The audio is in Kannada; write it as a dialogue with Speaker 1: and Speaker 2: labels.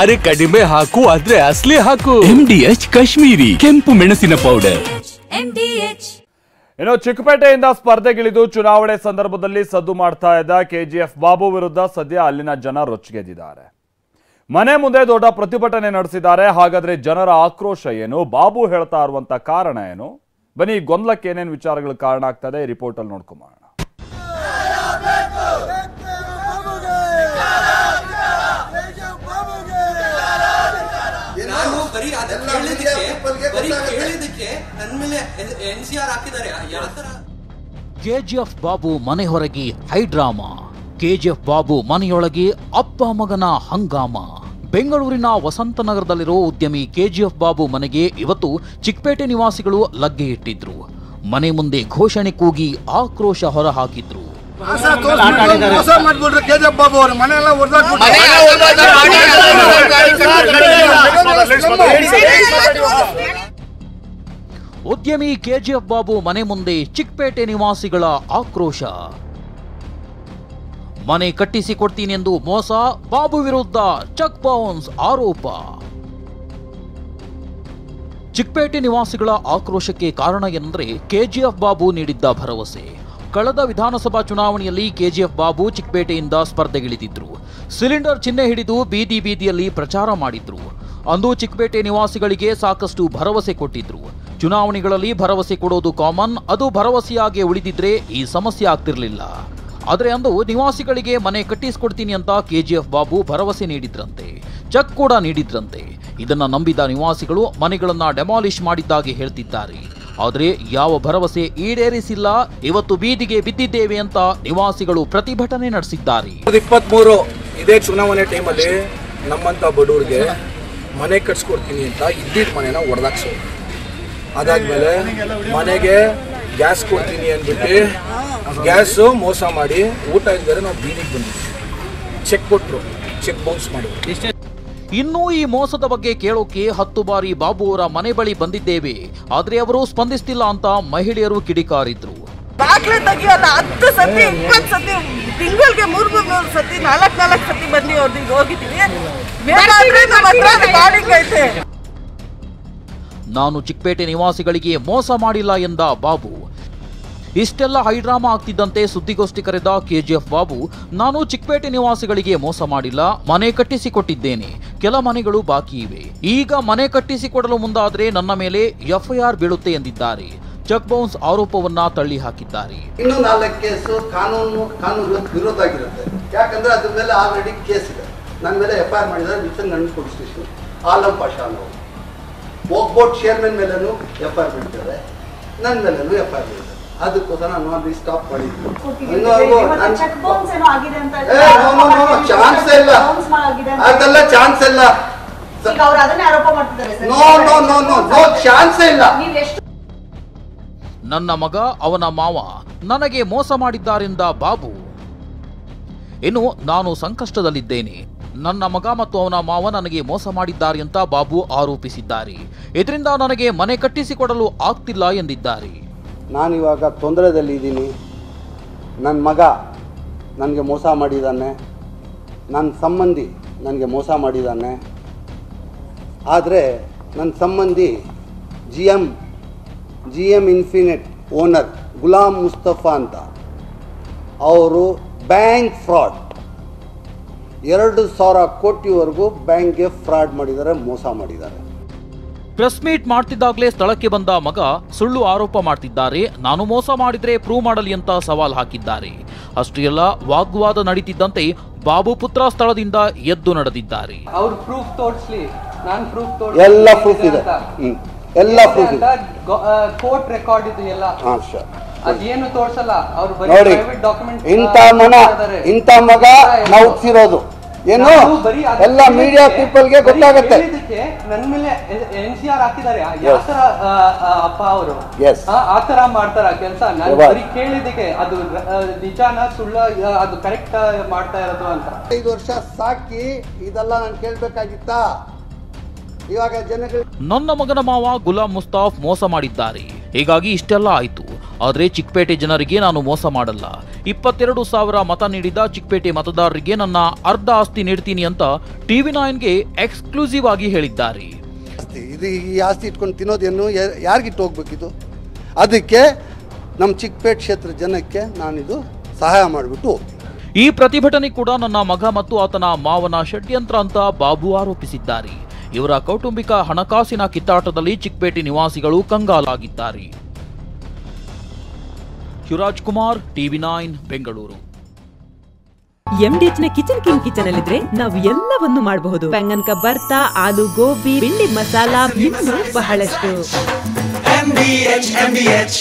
Speaker 1: ಅರೆ ಕಡಿಮೆ ಹಾಕು ಆದ್ರೆ ಅಸಲಿ ಹಾಕು. MDH ಕಾಶ್ಮೀರಿ ಕೆಂಪು ಮೆಣಸಿನ ಪೌಡರ್.
Speaker 2: ಇನ್ನು ಚಿಕ್ಕಪೇಟೆಯಿಂದ ಸ್ಪರ್ಧೆಗಿಳಿದು ಚುನಾವಣೆ ಸಂದರ್ಭದಲ್ಲಿ ಸದ್ದು ಮಾಡ್ತಾ ಇದ್ದ KGF ಬಾಬು ವಿರುದ್ಧ ಸದ್ಯ ಅಲ್ಲಿನ ಜನ ರೊಚ್ಚಿಗೆದ್ದಿದ್ದಾರೆ. ಮನೆ ಮುಂದೆ ದೊಡ್ಡ ಪ್ರತಿಭಟನೆ ನಡೆಸಿದ್ದಾರೆ. ಹಾಗಾದ್ರೆ ಜನರ ಆಕ್ರೋಶ ಏನು, ಬಾಬು ಹೇಳ್ತಾ ಇರುವಂತ ಕಾರಣ ಏನು? ಬನ್ನಿ, ಗೊಂದಲಕ್ಕೆ ಏನೇನು ವಿಚಾರಗಳು ಕಾರಣ ಆಗ್ತದೆ ಈ ರಿಪೋರ್ಟ್ ಅಲ್ಲಿ ನೋಡ್ಕೊಂಬೋಣ.
Speaker 3: KGF ಬಾಬು ಮನೆ ಹೊರಗೆ ಹೈಡ್ರಾಮಾ. KGF ಬಾಬು ಮನೆಯೊಳಗೆ ಅಪ್ಪ ಮಗನ ಹಂಗಾಮ. ಬೆಂಗಳೂರಿನ ವಸಂತನಗರದಲ್ಲಿರೋ ಉದ್ಯಮಿ KGF ಬಾಬು ಮನೆಗೆ ಇವತ್ತು ಚಿಕ್ಕಪೇಟೆ ನಿವಾಸಿಗಳು ಲಗ್ಗೆ ಇಟ್ಟಿದ್ರು. ಮನೆ ಮುಂದೆ ಘೋಷಣೆ ಕೂಗಿ ಆಕ್ರೋಶ ಹೊರಹಾಕಿದ್ರು. ಉದ್ಯಮಿ KGF ಬಾಬು ಮನೆ ಮುಂದೆ ಚಿಕ್ಕಪೇಟೆ ನಿವಾಸಿಗಳ ಆಕ್ರೋಶ. ಮನೆ ಕಟ್ಟಿಸಿಕೊಡ್ತೀನಿ ಎಂದು ಮೋಸ, ಬಾಬು ವಿರುದ್ಧ ಚೆಕ್ ಬೌನ್ಸ್ ಆರೋಪ. ಚಿಕ್ಕಪೇಟೆ ನಿವಾಸಿಗಳ ಆಕ್ರೋಶಕ್ಕೆ ಕಾರಣ ಎಂದರೆ KGF ಬಾಬು ನೀಡಿದ್ದ ಭರವಸೆ. ಕಳೆದ ವಿಧಾನಸಭಾ ಚುನಾವಣೆಯಲ್ಲಿ KGF ಬಾಬು ಚಿಕ್ಕಪೇಟೆಯಿಂದ ಸ್ಪರ್ಧೆಗಿಳಿದಿದ್ರು. ಸಿಲಿಂಡರ್ ಚಿಹ್ನೆ ಹಿಡಿದು ಬೀದಿ ಬೀದಿಯಲ್ಲಿ ಪ್ರಚಾರ ಮಾಡಿದ್ರು. ಅಂದು ಚಿಕ್ಕಪೇಟೆ ನಿವಾಸಿಗಳಿಗೆ ಸಾಕಷ್ಟು ಭರವಸೆ ಕೊಟ್ಟಿದ್ರು. ಚುನಾವಣೆಗಳಲ್ಲಿ ಭರವಸೆ ಕೊಡೋದು ಕಾಮನ್, ಅದು ಭರವಸೆಯಾಗಿ ಉಳಿದಿದ್ರೆ ಈ ಸಮಸ್ಯೆ ಆಗ್ತಿರ್ಲಿಲ್ಲ. ಆದರೆ ಅಂದು ನಿವಾಸಿಗಳಿಗೆ ಮನೆ ಕಟ್ಟಿಸಿಕೊಡ್ತೀನಿ ಅಂತ KGF ಬಾಬು ಭರವಸೆ ನೀಡಿದ್ರಂತೆ, ಚೆಕ್ ಕೂಡ ನೀಡಿದ್ರಂತೆ. ಇದನ್ನ ನಂಬಿದ ನಿವಾಸಿಗಳು ಮನೆಗಳನ್ನ ಡೆಮಾಲಿಷ್ ಮಾಡಿದ್ದಾಗಿ ಹೇಳ್ತಿದ್ದಾರೆ. ಆದರೆ ಯಾವ ಭರವಸೆ ಈಡೇರಿಸಿಲ್ಲ. ಇವತ್ತು ಬೀದಿಗೆ ಬಿದ್ದಿದ್ದೇವೆ ಅಂತ ನಿವಾಸಿಗಳು ಪ್ರತಿಭಟನೆ ನಡೆಸಿದ್ದಾರೆ.
Speaker 4: 23 ಇದೇ ಚುನಾವಣೆ ಟೈಮಲ್ಲಿ ನಮ್ಮಂತ ಬಡವರಿಗೆ ಮನೆ ಕಟ್ಸ್ಕೊಡ್ತೀನಿ ಅಂತ ಇದ್ದಿದ್ದ ಮನೆನ ಹೊಡೆದಾಕ್ಸೋ. ಅದಾದ್ಮೇಲೆ ಮನೆಗೆ ಗ್ಯಾಸ್ ಕೊಡ್ತೀನಿ ಅಂದ್ಬಿಟ್ಟು ಗ್ಯಾಸು ಮೋಸ ಮಾಡಿ ಊಟ ಇದ್ದರೆ ನಾವು ಬೀದಿಗೆ ಬಂದಿದ್ವಿ. ಚೆಕ್ ಕೊಟ್ಟರು, ಚೆಕ್ ಬೌನ್ಸ್ ಮಾಡಿದ್ರು.
Speaker 3: ಇನ್ನೂ ಈ ಮೋಸದ ಬಗ್ಗೆ ಕೇಳೋಕೆ 10 ಬಾರಿ ಬಾಬು ಅವರ ಮನೆ ಬಳಿ ಬಂದಿದ್ದೇವೆ, ಆದ್ರೆ ಅವರು ಸ್ಪಂದಿಸ್ತಿಲ್ಲ ಅಂತ ಮಹಿಳೆಯರು ಕಿಡಿಕಾರಿದ್ರು.
Speaker 5: ದಾಖಲೆ ತೆಗಿಯೋಲ್ಲ, 10 ಸತಿ 20 ಸತಿ ತಿಂಗಳಿಗೆ 3 ಸತಿ 4 ಸತಿ ಬಂದು ಅವ್ರಿಗೆ ಹೋಗಿದ್ದೀವಿ.
Speaker 3: ನಾನು ಚಿಕ್ಕಪೇಟೆ ನಿವಾಸಿಗಳಿಗೆ ಮೋಸ ಮಾಡಿಲ್ಲ ಎಂದ ಬಾಬು. ಇಷ್ಟೆಲ್ಲ ಹೈಡ್ರಾಮಾ ಆಗ್ತಿದ್ದಂತೆ ಸುದ್ದಿಗೋಷ್ಠಿ ಕರೆದ KGF ಬಾಬು, ನಾನು ಚಿಕ್ಕಪೇಟೆ ನಿವಾಸಿಗಳಿಗೆ ಮೋಸ ಮಾಡಿಲ್ಲ, ಮನೆ ಕಟ್ಟಿಸಿಕೊಟ್ಟಿದ್ದೇನೆ, ಕೆಲ ಮನೆಗಳು ಬಾಕಿ ಇವೆ. ಈಗ ಮನೆ ಕಟ್ಟಿಸಿಕೊಡಲು ಮುಂದಾದ್ರೆ ನನ್ನ ಮೇಲೆ FIR ಬೀಳುತ್ತೆ ಎಂದಿದ್ದಾರೆ. ಚೆಕ್ ಬೌನ್ಸ್ ಆರೋಪವನ್ನ ತಳ್ಳಿ ಹಾಕಿದ್ದಾರೆ.
Speaker 6: ಇನ್ನು 4 ಕೇಸು ಕಾನೂನು ವಿರೋಧ ಆಗಿರುತ್ತೆ. ಯಾಕಂದ್ರೆ ಅದ್ರ ಮೇಲೆ ಆಲ್ರೆಡಿ ಕೇಸ್ ಇದೆ. ನನ್ನ ಮೇಲೆ FIR ಮಾಡಿದ್ದಾರೆ ವಿಚಂಗಣ್ಣ ಪೊಲೀಸ್ ಸ್ಟೇಷನ್. ಆಲಂ ಪಾಷಾ ಅನ್ನೋ ಬೋಟ್ ಚೇರ್ಮನ್ ಮೇಲೂ FIR ಮಾಡಿದ್ದಾರೆ, ನನ್ನ ಮೇಲೂ FIR ಮಾಡಿದ್ದಾರೆ. ಅದಕ್ಕೋಸ್ಕರ ನಾನು ಸ್ಟಾಪ್ ಮಾಡಿದ್ವಿ. ಚಾನ್ಸ್ ಇಲ್ಲ, ಅದೆಲ್ಲ ಚಾನ್ಸ್ ಇಲ್ಲ, ನೋ ಚಾನ್ಸ್ ಇಲ್ಲ.
Speaker 3: ನನ್ನ ಮಗ, ಅವನ ಮಾವ ನನಗೆ ಮೋಸ ಮಾಡಿದ್ದಾರೆಂದ ಬಾಬು. ಇನ್ನು ನಾನು ಸಂಕಷ್ಟದಲ್ಲಿದ್ದೇನೆ, ನನ್ನ ಮಗ ಮತ್ತು ಅವನ ಮಾವ ನನಗೆ ಮೋಸ ಮಾಡಿದ್ದಾರೆ ಅಂತ ಬಾಬು ಆರೋಪಿಸಿದ್ದಾರೆ. ಇದರಿಂದ ನನಗೆ ಮನೆ ಕಟ್ಟಿಸಿಕೊಡಲು ಆಗ್ತಿಲ್ಲ ಎಂದಿದ್ದಾರೆ.
Speaker 6: ನಾನಿವಾಗ ತೊಂದರೆದಲ್ಲಿದ್ದೀನಿ. ನನ್ನ ಮಗ ನನಗೆ ಮೋಸ ಮಾಡಿದ್ದಾನೆ, ನನ್ನ ಸಂಬಂಧಿ ನನಗೆ ಮೋಸ ಮಾಡಿದ್ದಾನೆ. ಆದರೆ ನನ್ನ ಸಂಬಂಧಿ GM infinite owner Ghulam Mustafa ಅಂತ, ಅವರು ಬ್ಯಾಂಕ್ ಫ್ರಾಡ್ 2,000 ಕೋಟಿವರೆಗೂ ಬ್ಯಾಂಕ್ಗೆ ಫ್ರಾಡ್ ಮಾಡಿದ್ದಾರೆ, ಮೋಸ ಮಾಡಿದ್ದಾರೆ.
Speaker 3: ಪ್ರೆಸ್ ಮೀಟ್ ಮಾಡ್ತಿದ್ದಾಗಲೇ ಸ್ಥಳಕ್ಕೆ ಬಂದ ಮಗ ಸುಳ್ಳು ಆರೋಪ ಮಾಡ್ತಿದ್ದಾರೆ. ನಾನು ಮೋಸ ಮಾಡಿದ್ರೆ ಪ್ರೂವ್ ಮಾಡಲಿ ಅಂತ ಸವಾಲ್ ಹಾಕಿದ್ದಾರೆ. ಅಷ್ಟೇ ಅಲ್ಲ, ವಾಗ್ವಾದ ನಡೀತಿದ್ದಂತೆ ಬಾಬು ಪುತ್ರ ಸ್ಥಳದಿಂದ ಎದ್ದು ನಡೆದಿದ್ದಾರೆ.
Speaker 7: ಅವ್ರ ಪ್ರೂಫ್ ತೋರಿಸ್ಲಿ, ನಾನು ಪ್ರೂಫ್
Speaker 6: ಎಲ್ಲ ಪ್ರೂಫ್ ಇದೆ, ಎಲ್ಲ ಪ್ರೂಫ್ ಇದೆ,
Speaker 7: ಕೋರ್ಟ್ ರೆಕಾರ್ಡ್ ಇದೆ ಎಲ್ಲ. ಅದೇನು ತೋರಿಸಲ್ಲ ಅವರು.
Speaker 6: ನೋಡಿ, ಇಂಥ ಮಗ ನಾವು ಹುಟ್ಟಿರೋದು ಏನು ಎಲ್ಲ ಮೀಡಿಯಾ ಪೀಪಲ್ಗೆ ಗೊತ್ತಾಗುತ್ತೆ.
Speaker 7: ನನ್ನ ಮೇಲೆ NCR ಹಾಕಿದ್ದಾರೆ. ಯಾವ ತರ ಅಪ್ಪ ಅವರು ಆ ತರ ಮಾಡ್ತಾರ ಕೆಲಸ? ನಾನು ಬರೀ ಕೇಳಿದ್ದಕ್ಕೆ ಅದು ನಿಜಾನ ಸುಳ್ಳ, ಅದು ಕರೆಕ್ಟ್ ಮಾಡ್ತಾ ಇರೋದು ಅಂತ.
Speaker 6: 5 ವರ್ಷ ಸಾಕಿ ಇದೆಲ್ಲ ನಾನು ಕೇಳ್ಬೇಕಾಗಿತ್ತಾ? ಇವಾಗ ಜನಗಳು
Speaker 3: ನನ್ನ ಮಗನ ಮಾವ ಗುಲಾಮ್ ಮುಸ್ತಾಫ್ ಮೋಸ ಮಾಡಿದ್ದಾರೆ, ಹೀಗಾಗಿ ಇಷ್ಟೆಲ್ಲ ಆಯ್ತು. ಆದರೆ ಚಿಕ್ಕಪೇಟೆ ಜನರಿಗೆ ನಾನು ಮೋಸ ಮಾಡಲ್ಲ. 22,000 ಮತ ನೀಡಿದ ಚಿಕ್ಕಪೇಟೆ ಮತದಾರರಿಗೆ ನನ್ನ ಅರ್ಧ ಆಸ್ತಿ ನೀಡ್ತೀನಿ ಅಂತ TV9ಗೆ ಎಕ್ಸ್ಕ್ಲೂಸಿವ್ ಆಗಿ ಹೇಳಿದ್ದಾರೆ.
Speaker 6: ಇದು ಈ ಆಸ್ತಿ ಇಟ್ಕೊಂಡು ತಿನ್ನೋದೇನು ಯಾರಿಗಿಟ್ಟು ಹೋಗ್ಬೇಕಿದು? ಅದಕ್ಕೆ ನಮ್ಮ ಚಿಕ್ಕಪೇಟೆ ಕ್ಷೇತ್ರ ಜನಕ್ಕೆ ನಾನಿದು ಸಹಾಯ ಮಾಡಿಬಿಟ್ಟು ಹೋಗ್ತೀನಿ.
Speaker 3: ಈ ಪ್ರತಿಭಟನೆ ಕೂಡ ನನ್ನ ಮಗ ಮತ್ತು ಆತನ ಮಾವನ ಷಡ್ಯಂತ್ರ ಅಂತ ಬಾಬು ಆರೋಪಿಸಿದ್ದಾರೆ. ಇವರ ಕೌಟುಂಬಿಕ ಹಣಕಾಸಿನ ಕಿತ್ತಾಟದಲ್ಲಿ ಚಿಕ್ಕಪೇಟೆ ನಿವಾಸಿಗಳು ಕಂಗಾಲಾಗಿದ್ದಾರೆ. ಶಿವರಾಜ್ ಕುಮಾರ್, TV9 ಬೆಂಗಳೂರು.
Speaker 8: MDH ನ ಕಿಚನ್ ಅಲ್ಲಿದ್ರೆ ನಾವು ಎಲ್ಲವನ್ನು ಮಾಡಬಹುದು. ಬೆಂಗನ್ ಕಾ ಬರ್ತಾ, ಆಲೂ ಗೋಬಿ, ಭಿಂಡಿ ಮಸಾಲಾ, ಇನ್ನೂ ಬಹಳಷ್ಟು. MDH